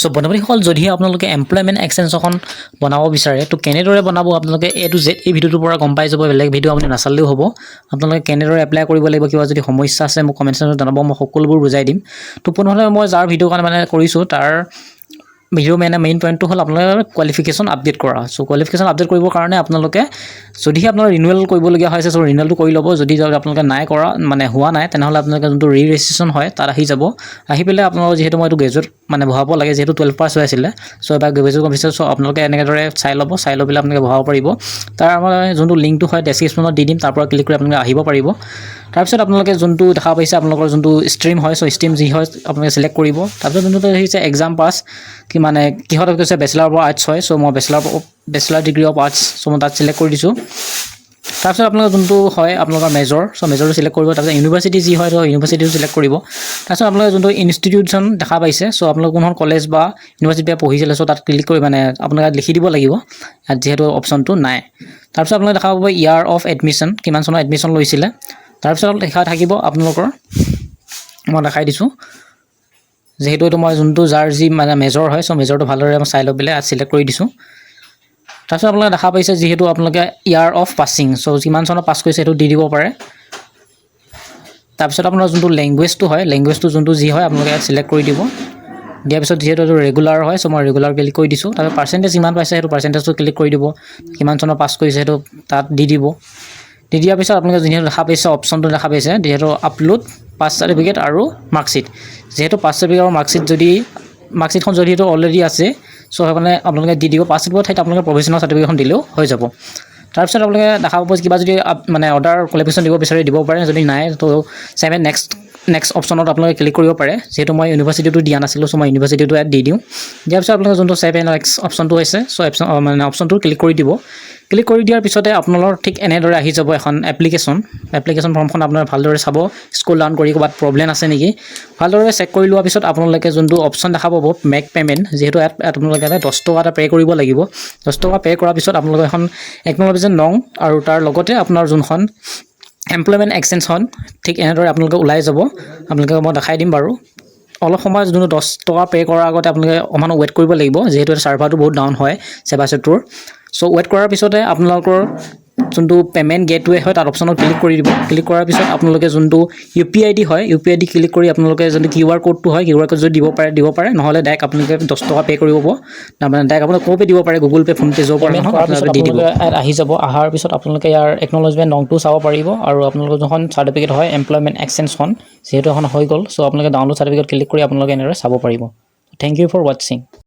so বন্ধুসকল যদি আপোনালোকে এমপ্লয়মেণ্ট এক্সচেঞ্জ এখন বনাব বিচাৰে তো কেনেদৰে বনাব আপোনালোকে এ টু জেড এই ভিডিঅ'টোৰ পৰা গম পাই যাব বেলেগ ভিডিঅ' আপুনি নাচালেও হ'ব আপোনালোকে কেনেদৰে এপ্লাই কৰিব লাগিব কিবা যদি সমস্যা আছে মোক কমেণ্ট সেকশ্যনত জনাব মই সকলোবোৰ বুজাই দিম তো পুনৰলে মই যাৰ ভিডিঅ' কাৰণে মানে কৰিছোঁ তাৰ ভিডিঅ' মেইন পইণ্টটো হ'ল আপোনালোকৰ কোৱালিফিকেশ্যন আপডেট কৰা সো কোৱালিফিকেশ্যন আপডেট কৰিবৰ কাৰণে আপোনালোকে যদিহে আপোনাৰ ৰিনিউৱেল কৰিবলগীয়া হৈছে সো ৰিনিউৱেলটো কৰি ল'ব যদি আপোনালোকে নাই কৰা মানে হোৱা নাই তেনেহ'লে আপোনালোকে যোনটো ৰেজিষ্ট্ৰেশ্যন হয় তাত আহি যাব আহি পেলাই আপোনালোকৰ যিহেতু মই এইটো গ্ৰেজুৱেট মানে বহাব লাগে যিহেতু 12 পাছ হৈ আছিলে সো এবাৰ গ্ৰেজুৱেট কমপ্লিট সো আপোনালোকে এনেদৰে চাই ল'ব চাই লৈ পেলাই আপোনালোকে বহাব পাৰিব তাৰ আমাৰ যোনটো লিংকটো হয় ডেছক্ৰিপশ্যনত দি দিম তাৰ পৰা ক্লিক কৰি আপোনালোকে আহিব পাৰিব তাৰপিছত আপোনালোকে যোনটো দেখা পাইছে আপোনালোকৰ যোনটো ষ্ট্ৰীম হয় সো ষ্ট্ৰীম যি হয় আপোনালোকে সিলেক্ট কৰিব তাৰপিছত যোনটো আহিছে এক্সাম পাছ কি মানে কিহত কৈছে বেচেলাৰ অফ আৰ্টছ হয় সো মই bachelor degree of arts so মই তাত সিলেক্ট কৰি দিছোঁ তাৰপিছত আপোনালোকৰ যোনটো হয় আপোনালোকৰ মেজৰ সো মেজৰটো সিলেক্ট কৰিব তাৰপিছত ইউনিভাৰ্চিটি যি হয় তো ইউনিভাৰ্চিটিটো সিলেক্ট কৰিব তাৰপিছত আপোনালোকে যোনটো ইনষ্টিটিউশ্যন দেখা পাইছে সো আপোনালোক কোনখন কলেজ বা ইউনিভাৰ্চিটিত পঢ়িছিলে সো তাত ক্লিক কৰি মানে আপোনালোকে লিখি দিব লাগিব ইয়াত যিহেতু অপশ্যনটো নাই তাৰপিছত আপোনালোকে দেখা পাব ইয়াৰ অফ এডমিশ্যন কিমান চনত এডমিশ্যন লৈছিলে তাৰপিছত লিখা থাকিব আপোনালোকৰ মই দেখাই দিছোঁ যেহেতু এইটো মই যোনটো যাৰ যি মানে মেজৰ হয় সো মেজৰটো ভালদৰে মই চাই লৈ পেলাই সিলেক্ট কৰি দিছোঁ তাৰপিছত আপোনালোকে দেখা পাইছে যিহেতু আপোনালোকে ইয়াৰ অফ পাছিং সো কিমান চনত পাছ কৰিছে সেইটো দি দিব পাৰে তাৰপিছত আপোনাৰ যোনটো লেংগুৱেজটো হয় লেংগুৱেজটো যোনটো যি হয় আপোনালোকে সিলেক্ট কৰি দিব দিয়াৰ পিছত যিহেতু এইটো ৰেগুলাৰ হয় সো মই ৰেগুলাৰ ক্লিক কৰি দিছোঁ তাৰপিছত পাৰ্চেণ্টেজ যিমান পাইছে সেইটো পাৰ্চেণ্টেজটো ক্লিক কৰি দিব কিমান চনত পাছ কৰিছে সেইটো তাত দি দিব দি দিয়াৰ পিছত আপোনালোকে যিহেতু দেখা পাইছে অপশ্যনটো দেখা পাইছে যিহেতু আপলোড পাছ চাৰ্টিফিকেট আৰু মাৰ্কশ্বিট যিহেতু পাছ চাৰ্টিফিকেট আৰু মাৰ্কশ্বিট যদি মাৰ্কশ্বিটখন যদি সেইটো অলৰেডি আছে সো সেইকাৰণে আপোনালোকে দি দিব পাছ চাৰ্টিফিকেটৰ ঠাইত আপোনালোকে প্ৰফেশ্যনেল চাৰ্টিফিকেটখন দিলেও হৈ যাব তাৰপিছত আপোনালোকে দেখা পাব কিবা যদি মানে অৰ্ডাৰ কোৱালিফিকেশ্যন দিব বিচাৰে দিব পাৰে যদি নাই তো 7 নেক্সট অপশ্যনত আপোনালোকে ক্লিক কৰিব পাৰে যেহেতু মই ইউনিভাৰ্চিটিটো দিয়া নাছিলোঁ সো মই ইউনিভাৰ্চিটিটো ইয়াত দি দিওঁ দিয়াৰ পিছত আপোনালোকে যোনটো 7 নেক্সট অপশ্যনটো হৈছে সো মানে অপশ্যনটো ক্লিক কৰি দিব ক্লিক কৰি দিয়াৰ পিছতে আপোনালোকৰ ঠিক এনেদৰে আহি যাব এখন এপ্লিকেশ্যন ফৰ্মখন আপোনাৰ ভালদৰে চাব স্ক্ৰল ডাউন কৰি ক'ৰবাত প্ৰব্লেম আছে নেকি ভালদৰে চেক কৰি লোৱাৰ পিছত আপোনালোকে যোনটো অপশ্যন দেখা পাব মেক পে'মেণ্ট যিহেতু ইয়াত আপোনালোকে 10 টকা এটা পে' কৰিব লাগিব 10 টকা পে' কৰাৰ পিছত আপোনালোকে এখন একনলেজমেণ্ট নং আৰু তাৰ লগতে আপোনাৰ যোনখন এমপ্লয়মেণ্ট এক্সচেঞ্জখন ঠিক এনেদৰে আপোনালোকে ওলাই যাব আপোনালোকে মই দেখাই দিম বাৰু অলপ সময় যোনটো 10 টকা পে' কৰাৰ আগতে আপোনালোকে অকণমান ৱেইট কৰিব লাগিব যিহেতু চাৰ্ভাৰটো বহুত ডাউন হয় ছেবাচেটটোৰ সো ৱেইট কৰাৰ পিছতে আপোনালোকৰ যোনটো পে'মেণ্ট গেটৱে হয় তাত অপশ্যনত ক্লিক কৰি দিব ক্লিক কৰাৰ পিছত আপোনালোকে যোনটো UPI হয় UPI ক্লিক কৰি আপোনালোকে যোনটো QR কোডটো হয় QR কোড যদি দিব পাৰে নহ'লে ডাইৰেক্ট আপোনালোকে 10 টকা পে' কৰিব তাৰমানে ডাইৰেক্ট আপোনালোকে ক'ৰ পে দিব পাৰে গুগল পে' ফোন পে' য'ৰ পৰা আপোনালোকে দি দিব আহি যাব অহাৰ পিছত আপোনালোকে ইয়াৰ একনলেজমেণ্ট নংটো চাব পাৰিব আৰু আপোনালোকৰ যোনখন চাৰ্টিফিকেট হয় এমপ্লয়মেণ্ট এক্সচেঞ্জখন যিহেতু এখন হৈ গ'ল সো আপোনালোকে ডাউনলোড চাৰ্টিফিকেট ক্লিক কৰি আপোনালোকে এনেদৰে চাব পাৰিব থেংক ইউ ফৰ ৱাচিং